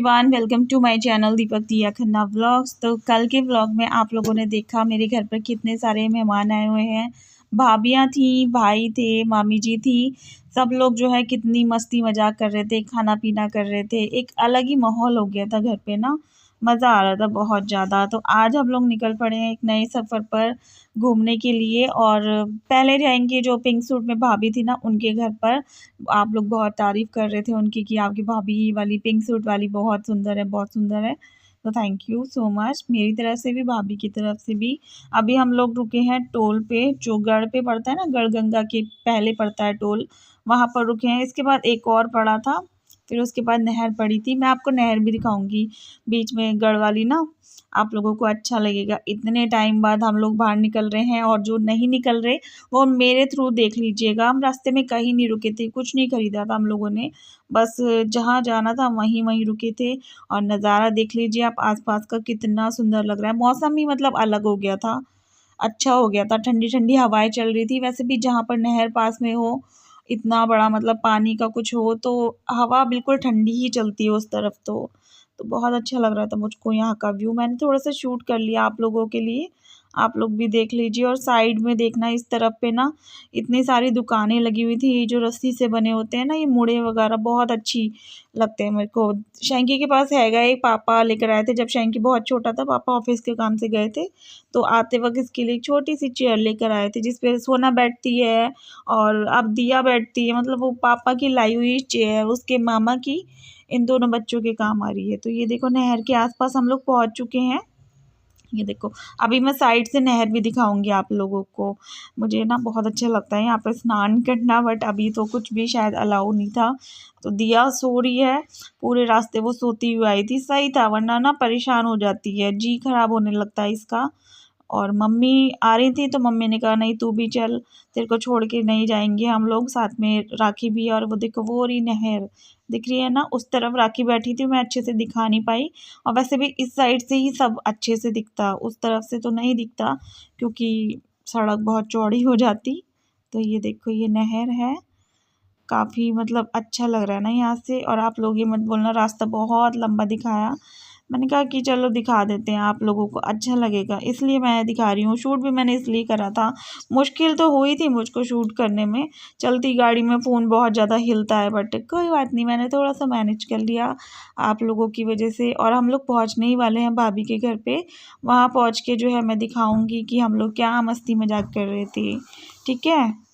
Everyone, welcome to my channel Deepak Diya Khanna vlogs. तो कल के व्लॉग में आप लोगों ने देखा मेरे घर पर कितने सारे मेहमान आए हुए हैं। भाभियाँ थी, भाई थे, मामी जी थी। सब लोग जो है कितनी मस्ती मजाक कर रहे थे, खाना पीना कर रहे थे। एक अलग ही माहौल हो गया था घर पे ना, मज़ा आ रहा था बहुत ज़्यादा। तो आज हम लोग निकल पड़े हैं एक नए सफ़र पर घूमने के लिए। और पहले जाएंगे जो पिंक सूट में भाभी थी ना, उनके घर पर। आप लोग बहुत तारीफ़ कर रहे थे उनकी कि आपकी भाभी वाली पिंक सूट वाली बहुत सुंदर है, बहुत सुंदर है। तो थैंक यू सो मच, मेरी तरफ से भी, भाभी की तरफ से भी। अभी हम लोग रुके हैं टोल पे, जो गढ़ पे पड़ता है ना, गढ़गंगा के पहले पड़ता है टोल, वहाँ पर रुके हैं। इसके बाद एक और पड़ा था, फिर उसके बाद नहर पड़ी थी। मैं आपको नहर भी दिखाऊंगी बीच में, गढ़ वाली ना, आप लोगों को अच्छा लगेगा। इतने टाइम बाद हम लोग बाहर निकल रहे हैं, और जो नहीं निकल रहे वो मेरे थ्रू देख लीजिएगा। हम रास्ते में कहीं नहीं रुके थे, कुछ नहीं खरीदा था हम लोगों ने, बस जहाँ जाना था वहीं वहीं रुके थे। और नज़ारा देख लीजिए आप आसपास का, कितना सुंदर लग रहा है। मौसम ही मतलब अलग हो गया था, अच्छा हो गया था, ठंडी ठंडी हवाएं चल रही थी। वैसे भी जहाँ पर नहर पास में हो, इतना बड़ा मतलब पानी का कुछ हो, तो हवा बिल्कुल ठंडी ही चलती है उस तरफ। तो बहुत अच्छा लग रहा था मुझको यहाँ का व्यू। मैंने थोड़ा सा शूट कर लिया आप लोगों के लिए, आप लोग भी देख लीजिए। और साइड में देखना, इस तरफ पे ना इतनी सारी दुकानें लगी हुई थी, जो रस्सी से बने होते हैं ना, ये मुड़े वगैरह, बहुत अच्छी लगते हैं मेरे को। शैंकी के पास हैगा एक, पापा लेकर आए थे जब शैंकी बहुत छोटा था। पापा ऑफिस के काम से गए थे, तो आते वक्त इसके लिए एक छोटी सी चेयर लेकर आए थे, जिसपे सोना बैठती है और अब दिया बैठती है। मतलब वो पापा की लाई हुई चेयर उसके मामा की इन दोनों बच्चों के काम आ रही है। तो ये देखो, नहर के आसपास हम लोग पहुंच चुके हैं। ये देखो, अभी मैं साइड से नहर भी दिखाऊंगी आप लोगों को। मुझे ना बहुत अच्छा लगता है यहाँ पर स्नान करना, बट अभी तो कुछ भी शायद अलाउ नहीं था। तो दिया सो रही है, पूरे रास्ते वो सोती हुई आई थी। सही था, वरना ना परेशान हो जाती है, जी खराब होने लगता है इसका। और मम्मी आ रही थी, तो मम्मी ने कहा नहीं तू भी चल, तेरे को छोड़ के नहीं जाएंगे हम लोग, साथ में राखी भी। और वो देखो, वो रही नहर दिख रही है ना, उस तरफ राखी बैठी थी, मैं अच्छे से दिखा नहीं पाई। और वैसे भी इस साइड से ही सब अच्छे से दिखता, उस तरफ से तो नहीं दिखता, क्योंकि सड़क बहुत चौड़ी हो जाती। तो ये देखो, ये नहर है, काफ़ी मतलब अच्छा लग रहा है ना यहाँ से। और आप लोग ये मत बोलना रास्ता बहुत लंबा दिखाया, मैंने कहा कि चलो दिखा देते हैं, आप लोगों को अच्छा लगेगा, इसलिए मैं दिखा रही हूँ। शूट भी मैंने इसलिए करा था, मुश्किल तो हुई थी मुझको शूट करने में, चलती गाड़ी में फ़ोन बहुत ज़्यादा हिलता है, बट कोई बात नहीं, मैंने थोड़ा सा मैनेज कर लिया आप लोगों की वजह से। और हम लोग पहुँचने ही वाले हैं भाभी के घर पे, वहाँ पहुँच के जो है मैं दिखाऊँगी कि हम लोग क्या मस्ती मजाक कर रहे थे, ठीक है।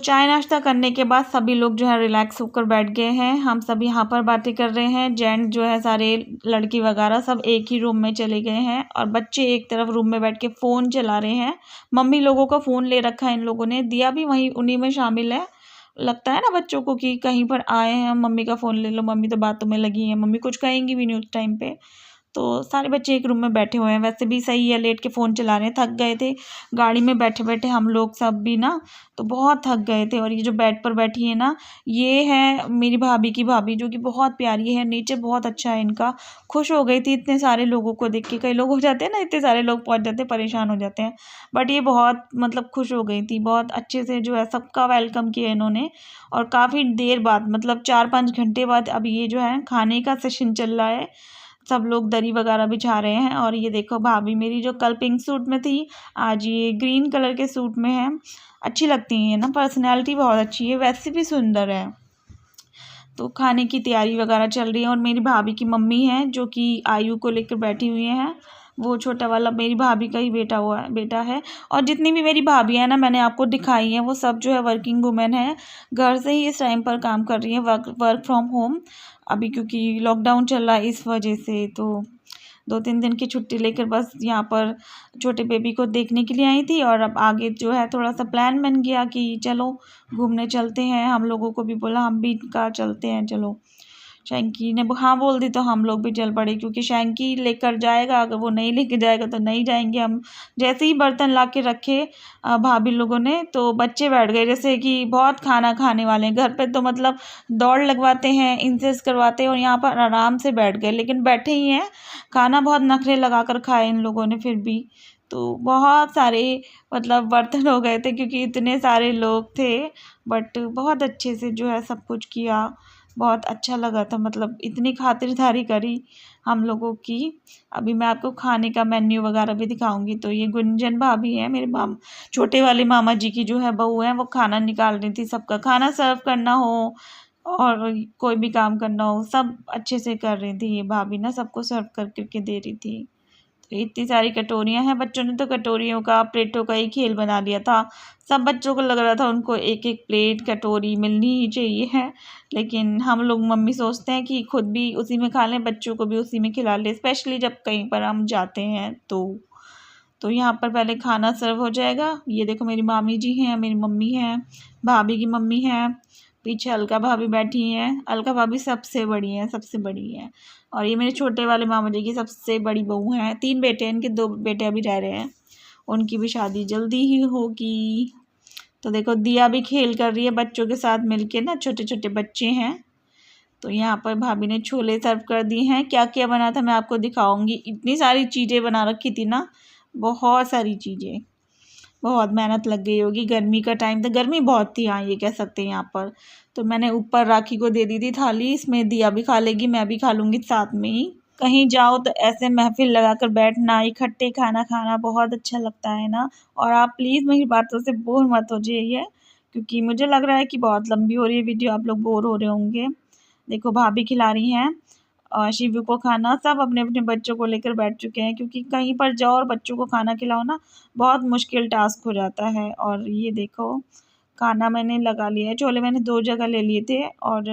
चाय नाश्ता करने के बाद सभी लोग जो है रिलैक्स होकर बैठ गए हैं। हम सब यहाँ पर बातें कर रहे हैं। जेंट जो है सारे लड़की वगैरह सब एक ही रूम में चले गए हैं और बच्चे एक तरफ रूम में बैठ के फ़ोन चला रहे हैं। मम्मी लोगों का फ़ोन ले रखा है इन लोगों ने, दिया भी वहीं उन्हीं में शामिल है। लगता है ना बच्चों को कि कहीं पर आए हैं, मम्मी का फ़ोन ले लो, मम्मी तो बातों में लगी हैं, मम्मी कुछ कहेंगी भी नहीं उस टाइम पे। तो सारे बच्चे एक रूम में बैठे हुए हैं। वैसे भी सही है, लेट के फ़ोन चला रहे हैं, थक गए थे गाड़ी में बैठे बैठे हम लोग सब भी ना, तो बहुत थक गए थे। और ये जो बेड पर बैठी है ना, ये है मेरी भाभी की भाभी, जो कि बहुत प्यारी है, नेचर बहुत अच्छा है इनका। खुश हो गई थी इतने सारे लोगों को देख के। कई लोग हो जाते हैं ना, इतने सारे लोग पहुंच जाते हैं, परेशान हो जाते हैं, बट ये बहुत मतलब खुश हो गई थी। बहुत अच्छे से जो है सबका वेलकम किया इन्होंने। और काफ़ी देर बाद, मतलब 4-5 घंटे बाद अब ये जो है खाने का सेशन चल रहा है। सब लोग दरी वगैरह बिछा रहे हैं। और ये देखो भाभी मेरी, जो कल पिंक सूट में थी, आज ये ग्रीन कलर के सूट में है। अच्छी लगती हैं ना, पर्सनैलिटी बहुत अच्छी है, वैसे भी सुंदर है। तो खाने की तैयारी वगैरह चल रही है। और मेरी भाभी की मम्मी है, जो कि आयु को लेकर बैठी हुई हैं। वो छोटा वाला मेरी भाभी का ही बेटा है। और जितनी भी मेरी भाभियाँ हैं ना, मैंने आपको दिखाई हैं, वो सब जो है वर्किंग वुमेन है, घर से ही इस टाइम पर काम कर रही हैं, वर्क फ्रॉम होम। अभी क्योंकि लॉकडाउन चल रहा है इस वजह से, तो 2-3 दिन की छुट्टी लेकर बस यहाँ पर छोटे बेबी को देखने के लिए आई थी। और अब आगे जो है थोड़ा सा प्लान बन गया कि चलो घूमने चलते हैं। हम लोगों को भी बोला, हम भी कहा चलते हैं चलो। शैंकी ने हाँ बोल दी तो हम लोग भी चल पड़े, क्योंकि शैंकी लेकर जाएगा, अगर वो नहीं लेकर जाएगा तो नहीं जाएंगे हम। जैसे ही बर्तन ला के रखे भाभी लोगों ने, तो बच्चे बैठ गए जैसे कि बहुत खाना खाने वाले हैं। घर पे तो मतलब दौड़ लगवाते हैं, इंसेस करवाते हैं, और यहाँ पर आराम से बैठ गए, लेकिन बैठे ही हैं। खाना बहुत नखरे लगा कर खाए इन लोगों ने फिर भी। तो बहुत सारे मतलब बर्तन हो गए थे, क्योंकि इतने सारे लोग थे। बट बहुत अच्छे से जो है सब कुछ किया, बहुत अच्छा लगा था। मतलब इतनी खातिरदारी करी हम लोगों की। अभी मैं आपको खाने का मेन्यू वगैरह भी दिखाऊंगी। तो ये गुंजन भाभी है, मेरे छोटे वाले मामा जी की जो है बहू है, वो खाना निकाल रही थी। सबका खाना सर्व करना हो और कोई भी काम करना हो, सब अच्छे से कर रही थी ये भाभी ना, सबको सर्व कर करके दे रही थी। तो इतनी सारी कटोरियां हैं। बच्चों ने तो कटोरियों का, प्लेटों का ही खेल बना लिया था। सब बच्चों को लग रहा था उनको एक एक प्लेट कटोरी मिलनी ही चाहिए है। लेकिन हम लोग मम्मी सोचते हैं कि खुद भी उसी में खा लें, बच्चों को भी उसी में खिला लें, स्पेशली जब कहीं पर हम जाते हैं तो यहाँ पर पहले खाना सर्व हो जाएगा। ये देखो मेरी मामी जी हैं, मेरी मम्मी हैं, भाभी की मम्मी है, पीछे अलका भाभी बैठी हैं। अलका भाभी सबसे बड़ी हैं, सबसे बड़ी हैं। और ये मेरे छोटे वाले मामा जी की सबसे बड़ी बहू हैं। 3 बेटे हैं इनके, 2 बेटे अभी रह रहे हैं, उनकी भी शादी जल्दी ही होगी। तो देखो दिया भी खेल कर रही है बच्चों के साथ मिलके ना, छोटे छोटे बच्चे हैं। तो यहाँ पर भाभी ने छोले सर्व कर दिए हैं। क्या क्या बना था मैं आपको दिखाऊंगी। इतनी सारी चीज़ें बना रखी थी ना, बहुत सारी चीज़ें, बहुत मेहनत लग गई होगी। गर्मी का टाइम था, गर्मी बहुत थी, हाँ ये कह सकते हैं यहाँ पर। तो मैंने ऊपर राखी को दे दी थी थाली, इसमें दिया भी खा लेगी, मैं भी खा लूँगी साथ में ही। कहीं जाओ तो ऐसे महफिल लगाकर बैठना, इकट्ठे खाना खाना बहुत अच्छा लगता है ना। और आप प्लीज़ मेरी बातों से बोर मत हो जाइए, क्योंकि मुझे लग रहा है कि बहुत लंबी हो रही है वीडियो, आप लोग बोर हो रहे होंगे। देखो भाभी खिला रही हैं और शिवू को खाना। सब अपने अपने बच्चों को लेकर बैठ चुके हैं, क्योंकि कहीं पर जाओ और बच्चों को खाना खिलाओ ना, बहुत मुश्किल टास्क हो जाता है। और ये देखो खाना मैंने लगा लिया है, छोले मैंने 2 जगह ले लिए थे। और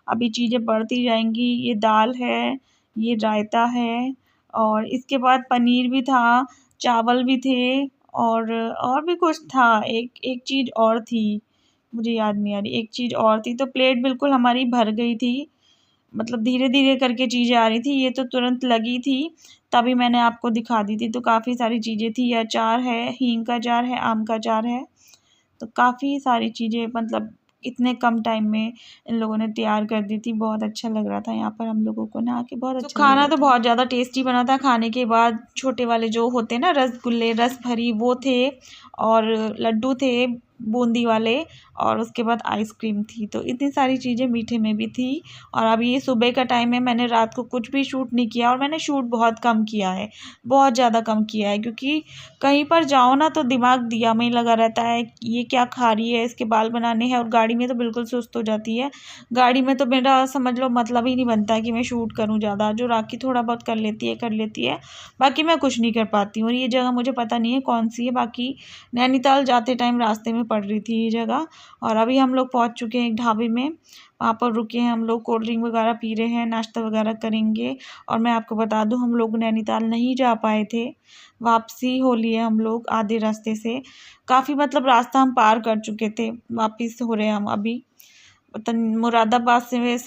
अभी चीज़ें बढ़ती जाएंगी। ये दाल है, ये रायता है, और इसके बाद पनीर भी था, चावल भी थे, और भी कुछ था, एक चीज़ और थी, मुझे याद नहीं आ रही, एक चीज़ और थी। तो प्लेट बिल्कुल हमारी भर गई थी। मतलब धीरे धीरे करके चीज़ें आ रही थी, ये तो तुरंत लगी थी, तभी मैंने आपको दिखा दी थी। तो काफ़ी सारी चीज़ें थी, अचार है, हींग का अचार है, आम का अचार है। तो काफ़ी सारी चीज़ें, मतलब इतने कम टाइम में इन लोगों ने तैयार कर दी थी। बहुत अच्छा लग रहा था यहाँ पर हम लोगों को ना आके, बहुत अच्छा खाना तो बहुत ज़्यादा टेस्टी बना था। खाने के बाद छोटे वाले जो होते हैं ना रसगुल्ले, रस भरी, वो थे, और लड्डू थे बूंदी वाले, और उसके बाद आइसक्रीम थी। तो इतनी सारी चीज़ें मीठे में भी थी। और अभी ये सुबह का टाइम है, मैंने रात को कुछ भी शूट नहीं किया, और मैंने शूट बहुत कम किया है, बहुत ज़्यादा कम किया है, क्योंकि कहीं पर जाओ ना तो दिमाग दिया में ही लगा रहता है, ये क्या खा रही है, इसके बाल बनाने हैं। और गाड़ी में तो बिल्कुल सुस्त हो जाती है। गाड़ी में तो मेरा समझ लो मतलब ही नहीं बनता है कि मैं शूट करूँ ज़्यादा। जो राखी थोड़ा बहुत कर लेती है, बाकी मैं कुछ नहीं कर पाती हूँ। और ये जगह मुझे पता नहीं है कौन सी है, बाकी नैनीताल जाते टाइम रास्ते में पड़ रही थी ये जगह। और अभी हम लोग पहुंच चुके हैं एक ढाबे में, वहाँ पर रुके हैं हम लोग, कोल्ड ड्रिंक वगैरह पी रहे हैं, नाश्ता वगैरह करेंगे। और मैं आपको बता दूं, हम लोग नैनीताल नहीं जा पाए थे, वापसी हो लिए हम लोग आधे रास्ते से। काफ़ी मतलब रास्ता हम पार कर चुके थे, वापस हो रहे हैं हम अभी। मुरादाबाद से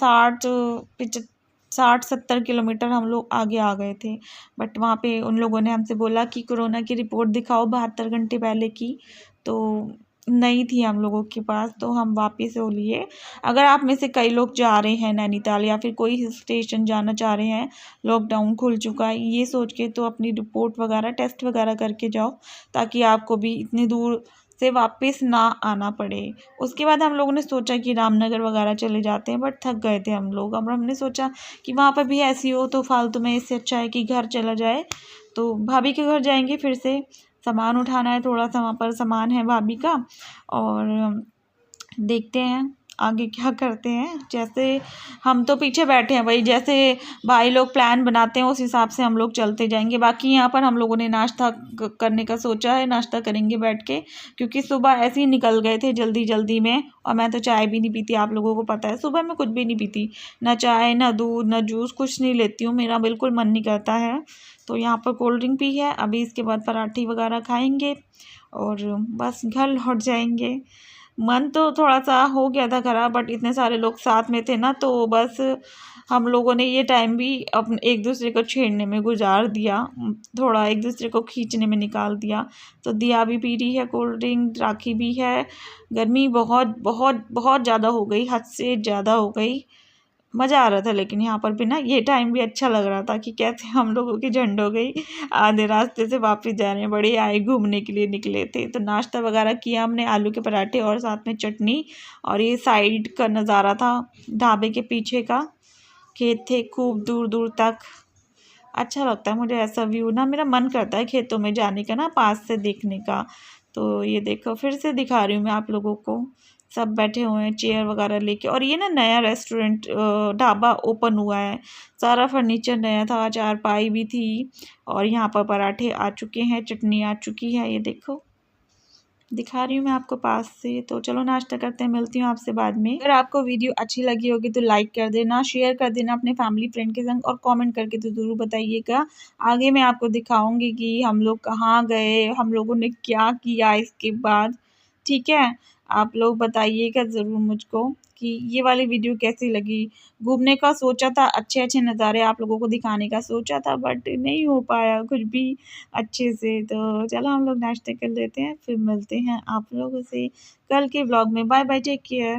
60-70 किलोमीटर हम लोग आगे आ गए थे। बट वहाँ पे उन लोगों ने हमसे बोला कि कोरोना की रिपोर्ट दिखाओ 72 घंटे पहले की, तो नहीं थी हम लोगों के पास, तो हम वापस हो लिए। अगर आप में से कई लोग जा रहे हैं नैनीताल या फिर कोई हिल स्टेशन जाना चाह रहे हैं, लॉकडाउन खुल चुका है ये सोच के, तो अपनी रिपोर्ट वगैरह टेस्ट वगैरह करके जाओ, ताकि आपको भी इतनी दूर से वापस ना आना पड़े। उसके बाद हम लोगों ने सोचा कि रामनगर वगैरह चले जाते हैं, बट थक गए थे हम लोग। अब हमने सोचा कि वहाँ पर भी ऐसी हो तो फालतू में, इससे अच्छा है कि घर चला जाए। तो भाभी के घर जाएंगे फिर से, सामान उठाना है थोड़ा सा, वहाँ पर सामान है भाभी का। और देखते हैं आगे क्या करते हैं। जैसे हम तो पीछे बैठे हैं भाई, जैसे भाई लोग प्लान बनाते हैं उस हिसाब से हम लोग चलते जाएंगे। बाकी यहाँ पर हम लोगों ने नाश्ता करने का सोचा है, नाश्ता करेंगे बैठ के, क्योंकि सुबह ऐसे ही निकल गए थे जल्दी जल्दी में। और मैं तो चाय भी नहीं पीती, आप लोगों को पता है, सुबह मैं कुछ भी नहीं पीती, ना चाय ना दूध ना जूस, कुछ नहीं लेती हूँ, मेरा बिल्कुल मन नहीं करता है। तो यहाँ पर कोल्ड ड्रिंक पी है, अभी इसके बाद पराठे वगैरह खाएंगे और बस घर लौट जाएंगे। मन तो थोड़ा सा हो गया था खराब, बट इतने सारे लोग साथ में थे ना, तो बस हम लोगों ने ये टाइम भी अपने एक दूसरे को छेड़ने में गुजार दिया, थोड़ा एक दूसरे को खींचने में निकाल दिया। तो दिया भी पी रही है कोल्ड ड्रिंक, राखी भी है। गर्मी बहुत बहुत बहुत ज़्यादा हो गई, हद से ज़्यादा हो गई। मज़ा आ रहा था लेकिन यहाँ पर भी ना, ये टाइम भी अच्छा लग रहा था कि कैसे हम लोगों की झंड हो गई, आधे रास्ते से वापस जा रहे हैं, बड़े आए घूमने के लिए निकले थे। तो नाश्ता वगैरह किया हमने, आलू के पराठे और साथ में चटनी। और ये साइड का नज़ारा था, ढाबे के पीछे का खेत थे खूब दूर दूर तक। अच्छा लगता है मुझे ऐसा व्यू ना, मेरा मन करता है खेतों में जाने का ना, पास से देखने का। तो ये देखो फिर से दिखा रही हूँ मैं आप लोगों को, सब बैठे हुए हैं चेयर वगैरह लेके। और ये ना नया रेस्टोरेंट ढाबा ओपन हुआ है, सारा फर्नीचर नया था, चारपाई भी थी। और यहाँ पर पराठे आ चुके हैं, चटनी आ चुकी है, ये देखो दिखा रही हूँ मैं आपको पास से। तो चलो नाश्ता करते हैं, मिलती हूँ आपसे बाद में। अगर आपको वीडियो अच्छी लगी होगी तो लाइक कर देना, शेयर कर देना अपने फैमिली फ्रेंड के संग, और कमेंट करके तो ज़रूर बताइएगा। आगे मैं आपको दिखाऊंगी कि हम लोग कहाँ गए, हम लोगों ने क्या किया इसके बाद। ठीक है, आप लोग बताइएगा ज़रूर मुझको कि ये वाली वीडियो कैसी लगी। घूमने का सोचा था, अच्छे अच्छे नज़ारे आप लोगों को दिखाने का सोचा था, बट नहीं हो पाया कुछ भी अच्छे से। तो चलो हम लोग नाश्ते कर लेते हैं, फिर मिलते हैं आप लोगों से कल के व्लॉग में। Bye bye, take care.